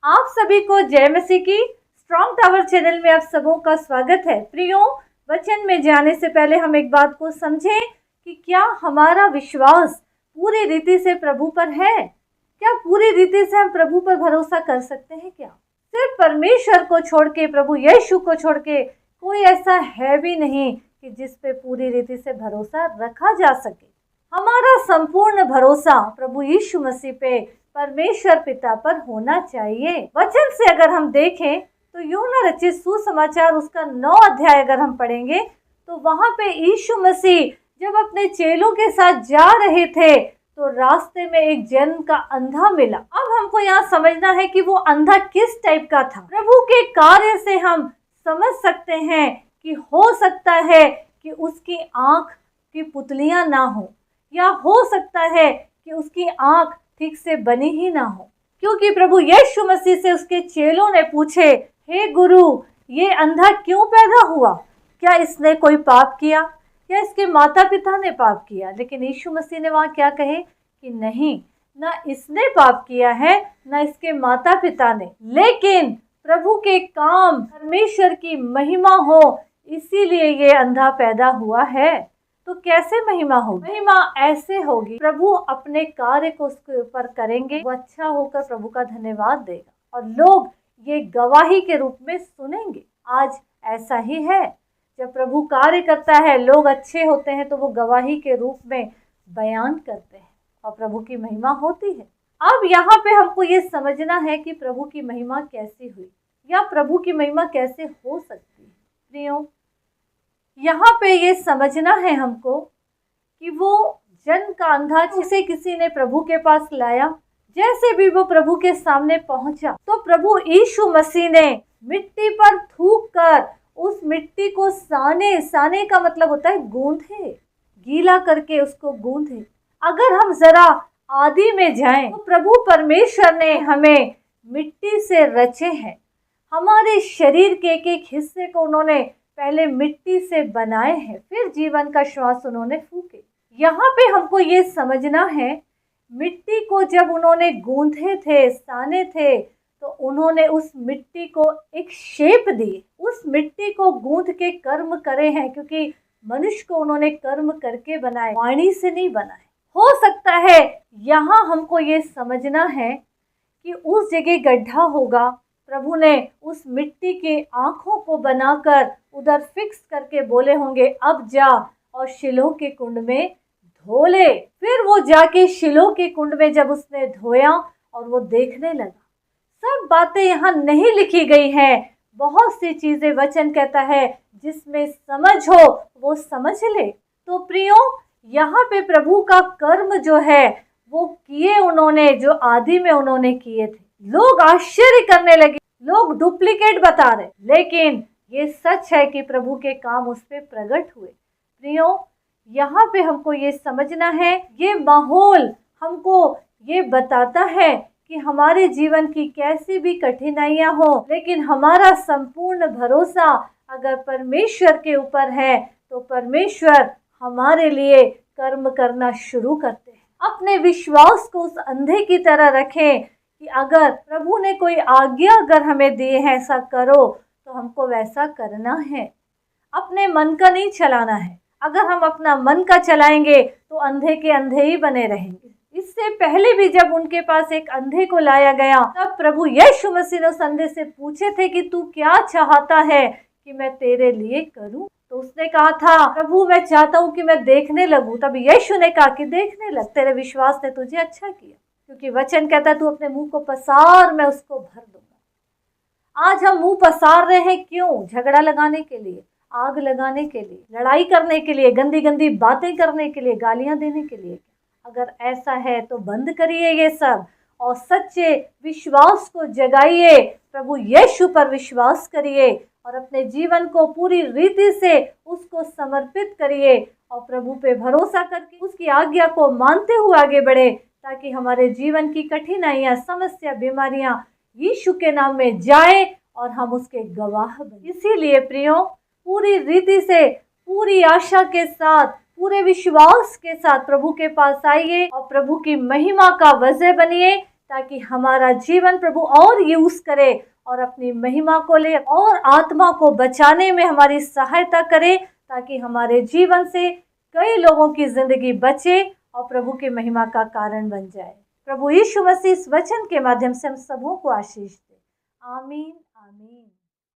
आप सभी को जय मसीह की स्ट्रॉन्ग टावर चैनल में आप सबों का स्वागत है। प्रियो, वचन में जाने से पहले हम एक बात को समझें कि क्या हमारा विश्वास पूरी रीति से प्रभु पर है? क्या पूरी रीति से हम प्रभु पर भरोसा कर सकते हैं? क्या सिर्फ परमेश्वर को छोड़ के, प्रभु यीशु को छोड़ के कोई ऐसा है भी नहीं कि जिस पे पूरी रीति से भरोसा रखा जा सके। हमारा संपूर्ण भरोसा प्रभु यीशु मसीह पे, परमेश्वर पिता पर होना चाहिए। वचन से अगर हम देखें तो यूहन्ना रचित सुसमाचार उसका 9 अध्याय अगर हम पढ़ेंगे तो वहां पे यीशु मसीह जब अपने चेलों के साथ जा रहे थे तो रास्ते में एक जन का अंधा मिला। अब हमको यहाँ समझना है कि वो अंधा किस टाइप का था। प्रभु के कार्य से हम समझ सकते हैं कि हो सकता है कि उसकी आंख की पुतलियां ना हो, या हो सकता है कि उसकी आंख ठीक से बनी ही ना हो, क्योंकि प्रभु यीशु मसीह से उसके चेलों ने पूछे, हे गुरु, ये अंधा क्यों पैदा हुआ? क्या इसने कोई पाप किया या इसके माता पिता ने पाप किया? लेकिन यीशु मसीह ने वहाँ क्या कहे कि नहीं, ना इसने पाप किया है ना इसके माता पिता ने, लेकिन प्रभु के काम, परमेश्वर की महिमा हो, इसीलिए ये अंधा पैदा हुआ है। तो कैसे महिमा होगी? महिमा ऐसे होगी, प्रभु अपने कार्य को उसके ऊपर करेंगे, वो अच्छा होकर प्रभु का धन्यवाद देगा और लोग ये गवाही के रूप में सुनेंगे। आज ऐसा ही है, जब प्रभु कार्य करता है, लोग अच्छे होते हैं तो वो गवाही के रूप में बयान करते हैं और प्रभु की महिमा होती है। अब यहाँ पे हमको ये समझना है कि प्रभु की महिमा कैसी हुई या प्रभु की महिमा कैसे हो सकती है। प्रियो, यहाँ पे ये समझना है हमको कि वो जन का अंधा जिसे किसी ने प्रभु के पास लाया, जैसे भी वो प्रभु के सामने पहुंचा तो प्रभु यीशु मसीह ने मिट्टी पर थूक कर उस मिट्टी को साने का मतलब होता है गूंथे, गीला करके उसको गूंथे। अगर हम जरा आदि में जाएं तो प्रभु परमेश्वर ने हमें मिट्टी से रचे हैं। हमारे शरीर के एक एक हिस्से को उन्होंने पहले मिट्टी से बनाए हैं, फिर जीवन का श्वास उन्होंने फूके। यहाँ पे हमको ये समझना है, मिट्टी को जब उन्होंने गूंथे थे, साने थे, तो उन्होंने उस मिट्टी को एक शेप दी, उस मिट्टी को गूंथ के कर्म करे हैं, क्योंकि मनुष्य को उन्होंने कर्म करके बनाए, वाणी से नहीं बनाए। हो सकता है यहाँ हमको ये समझना है कि उस जगह गड्ढा होगा, प्रभु ने उस मिट्टी के आँखों को बनाकर उधर फिक्स करके बोले होंगे, अब जा और शिलोह के कुंड में धो ले। फिर वो जाके शिलोह के कुंड में जब उसने धोया और वो देखने लगा। सब बातें यहाँ नहीं लिखी गई हैं, बहुत सी चीजें वचन कहता है जिसमें समझ हो वो समझ ले। तो प्रियो, यहाँ पे प्रभु का कर्म जो है वो किए उन्होंने, जो आदि में उन्होंने किए थे। लोग आश्चर्य करने लगे, लोग डुप्लीकेट बता रहे, लेकिन ये सच है कि प्रभु के काम उस पे प्रकट हुए। प्रियो, यहाँ पे हमको ये समझना है, ये माहौल हमको ये बताता है कि हमारे जीवन की कैसी भी कठिनाइयाँ हो, लेकिन हमारा संपूर्ण भरोसा अगर परमेश्वर के ऊपर है तो परमेश्वर हमारे लिए कर्म करना शुरू करते हैं। अपने विश्वास को उस अंधे की तरह रखें कि अगर प्रभु ने कोई आज्ञा अगर हमें दी है, ऐसा करो, तो हमको वैसा करना है। अपने मन का नहीं चलाना है। अगर हम अपना मन का चलाएंगे तो अंधे के अंधे ही बने रहेंगे। इससे पहले भी जब उनके पास एक अंधे को लाया गया, तब प्रभु यीशु मसीह ने उस अंधे से पूछे थे कि तू क्या चाहता है कि मैं तेरे लिए करूं? तो उसने कहा था, प्रभु मैं चाहता हूं कि मैं देखने लगूं। तब यीशु ने कहा कि देखने लग, तेरे विश्वास ने तुझे अच्छा किया। क्योंकि वचन कहता है, तू अपने मुंह को पसार, मैं उसको भर दूंगा। आज हम मुंह पसार रहे हैं, क्यों? झगड़ा लगाने के लिए, आग लगाने के लिए, लड़ाई करने के लिए, गंदी गंदी बातें करने के लिए, गालियां देने के लिए। अगर ऐसा है तो बंद करिए ये सब और सच्चे विश्वास को जगाइए, प्रभु यीशु पर विश्वास करिए और अपने जीवन को पूरी रीति से उसको समर्पित करिए और प्रभु पे भरोसा करके उसकी आज्ञा को मानते हुए आगे बढ़े, ताकि हमारे जीवन की कठिनाइयाँ, समस्या, बीमारियाँ यीशु के नाम में जाए और हम उसके गवाह बने। इसीलिए प्रियो, पूरी रीति से, पूरी आशा के साथ, पूरे विश्वास के साथ प्रभु के पास आइए और प्रभु की महिमा का वजह बनिए, ताकि हमारा जीवन प्रभु और यूज़ करे और अपनी महिमा को ले और आत्मा को बचाने में हमारी सहायता करे, ताकि हमारे जीवन से कई लोगों की ज़िंदगी बचे और प्रभु की महिमा का कारण बन जाए। प्रभु यीशु मसीह इस वचन के माध्यम से हम सबों को आशीष दे। आमीन आमीन।